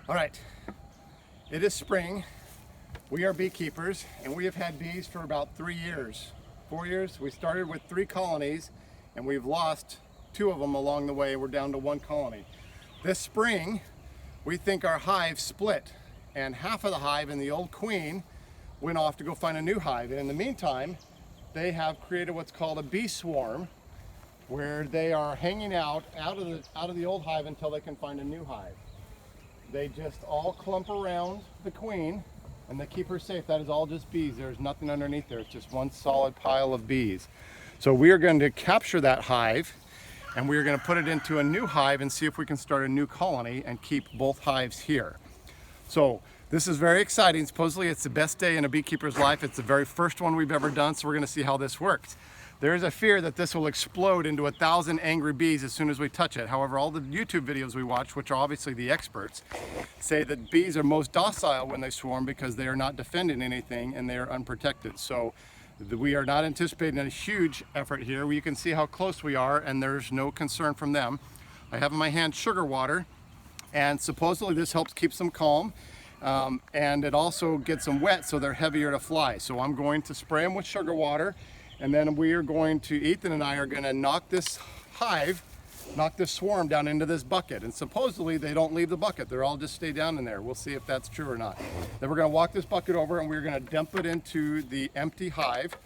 All right, it is spring. We are beekeepers and we have had bees for about 3 years, 4 years. We started with 3 colonies and we've lost 2 of them along the way. We're down to 1 colony. This spring, we think our hive split and half of the hive and the old queen went off to go find a new hive. And in the meantime, they have created what's called a bee swarm, where they are hanging out of the old hive until they can find a new hive. They just all clump around the queen and they keep her safe. That is all just bees. There's nothing underneath there. It's just one solid pile of bees. So we are going to capture that hive and we are going to put it into a new hive and see if we can start a new colony and keep both hives here. So this is very exciting. Supposedly it's the best day in a beekeeper's life. It's the very first one we've ever done, so we're going to see how this works. There is a fear that this will explode into 1,000 angry bees as soon as we touch it. However, all the YouTube videos we watch, which are obviously the experts, say that bees are most docile when they swarm because they are not defending anything and they are unprotected. So we are not anticipating a huge effort here. You can see how close we are and there's no concern from them. I have in my hand sugar water and supposedly this helps keep them calm. And it also gets them wet so they're heavier to fly. So I'm going to spray them with sugar water and then we are going to, Ethan and I are going to knock this swarm down into this bucket. And supposedly they don't leave the bucket. They're all just stay down in there. We'll see if that's true or not. Then we're going to walk this bucket over and we're going to dump it into the empty hive.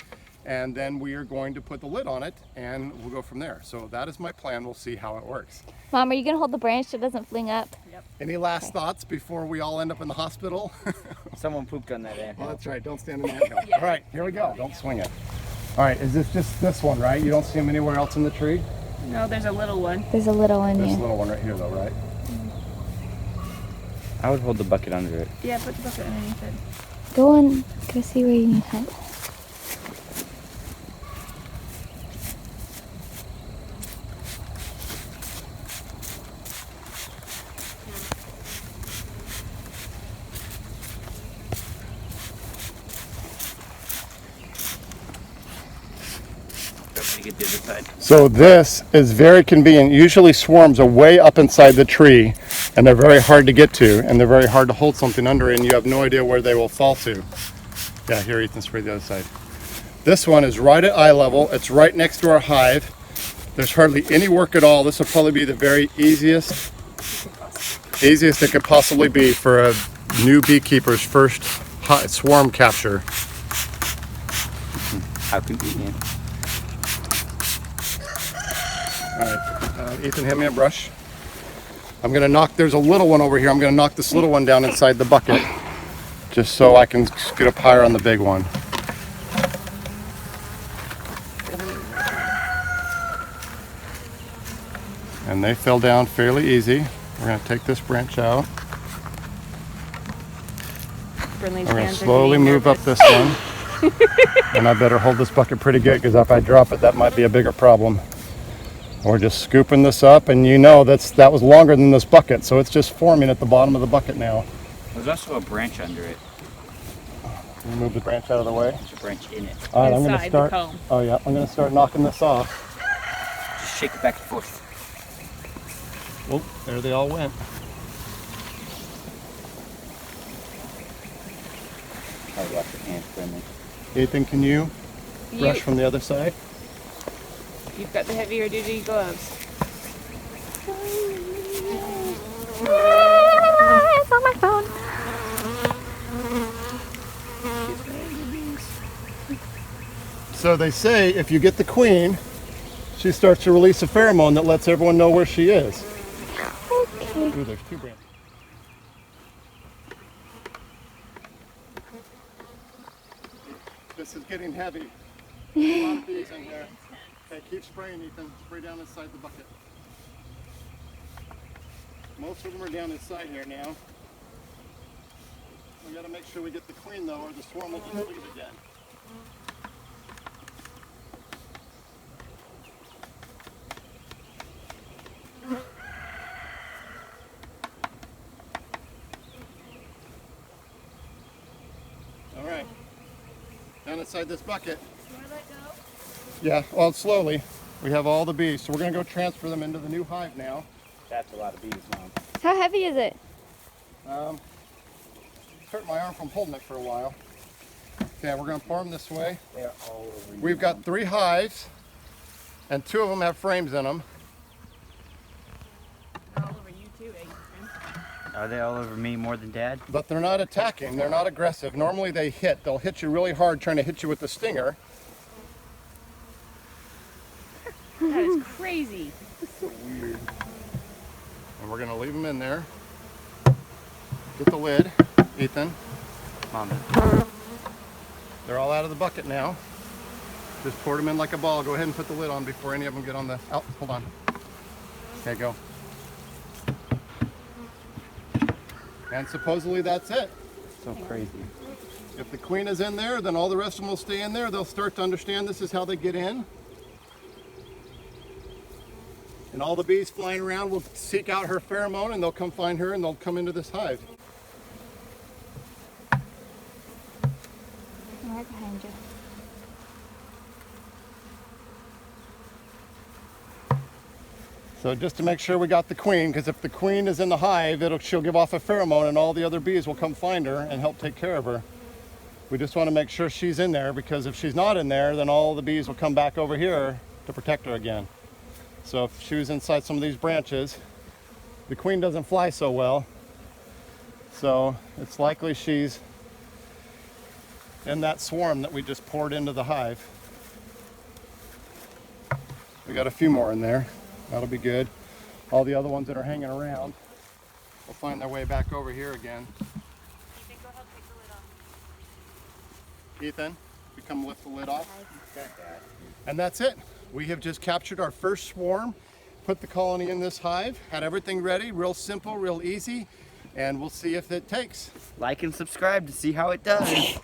And then we are going to put the lid on it and we'll go from there. So that is my plan. We'll see how it works. Mom, are you going to hold the branch so it doesn't fling up? Yep. Any last thoughts before we all end up in the hospital? Someone pooped on that anthill. Well, that's right. Don't stand in the anthill. All right, here we go. Don't swing it. All right, is this just this one, right? You don't see them anywhere else in the tree? No, there's a little one. There's a little one This here. little one right here, though, right? I would hold the bucket under it. Yeah, put the bucket underneath it. Go see where you need help. Get the other side. So this is very convenient. Usually swarms are way up inside the tree, and they're very hard to get to, and they're very hard to hold something under, and you have no idea where they will fall to. Yeah, here, Ethan, spray the other side. This one is right at eye level. It's right next to our hive. There's hardly any work at all. This will probably be the very easiest it could possibly be for a new beekeeper's first swarm capture. How convenient. All right, Ethan, hand me a brush. I'm gonna knock, there's a little one over here. I'm gonna knock this little one down inside the bucket just so I can get up higher on the big one. And they fell down fairly easy. We're gonna take this branch out. Brinley's We're gonna hands are slowly getting move up nervous. this one. And I better hold this bucket pretty good because if I drop it, that might be a bigger problem. We're just scooping this up, and you know that was longer than this bucket, so it's just forming at the bottom of the bucket now. There's also a branch under it. Can you move the branch out of the way? There's a branch in it. All right, I'm going to Inside the start. comb. Oh yeah, I'm going to start knocking this off. Just shake it back and forth. Oh, there they all went. Probably wash your hands, Brendan. Ethan, can you brush from the other side? You've got the heavier duty gloves. It's on my phone. So they say if you get the queen, she starts to release a pheromone that lets everyone know where she is. Okay. Ooh, there's 2 branches. This is getting heavy. A lot of bees in here. Okay, keep spraying, Ethan. Spray down inside the bucket. Most of them are down inside here now. We got to make sure we get the queen though, or the swarm will just leave again. All right, down inside this bucket. Yeah, well, slowly. We have all the bees, so we're going to go transfer them into the new hive now. That's a lot of bees, Mom. How heavy is it? Hurt my arm from holding it for a while. Okay, we're going to pour them this way. They're all over you. We've got 3 hives, and 2 of them have frames in them. All over you too, Adrian. Are they all over me more than Dad? But they're not attacking. They're not aggressive. Normally they hit. They'll hit you really hard trying to hit you with the stinger. That is crazy. And we're going to leave them in there. Get the lid, Ethan. Mama. They're all out of the bucket now. Just pour them in like a ball. Go ahead and put the lid on before any of them get on the... Oh, hold on. Okay, go. And supposedly that's it. So crazy. If the queen is in there, then all the rest of them will stay in there. They'll start to understand this is how they get in. And all the bees flying around will seek out her pheromone and they'll come find her and they'll come into this hive. I'm right behind you. So just to make sure we got the queen, because if the queen is in the hive, she'll give off a pheromone and all the other bees will come find her and help take care of her. We just want to make sure she's in there, because if she's not in there, then all the bees will come back over here to protect her again. So if she was inside some of these branches, the queen doesn't fly so well. So it's likely she's in that swarm that we just poured into the hive. We got a few more in there. That'll be good. All the other ones that are hanging around will find their way back over here again. Ethan, go help take the lid off. Ethan, you come lift the lid off. And that's it. We have just captured our first swarm, put the colony in this hive, had everything ready, real simple, real easy, and we'll see if it takes. Like and subscribe to see how it does.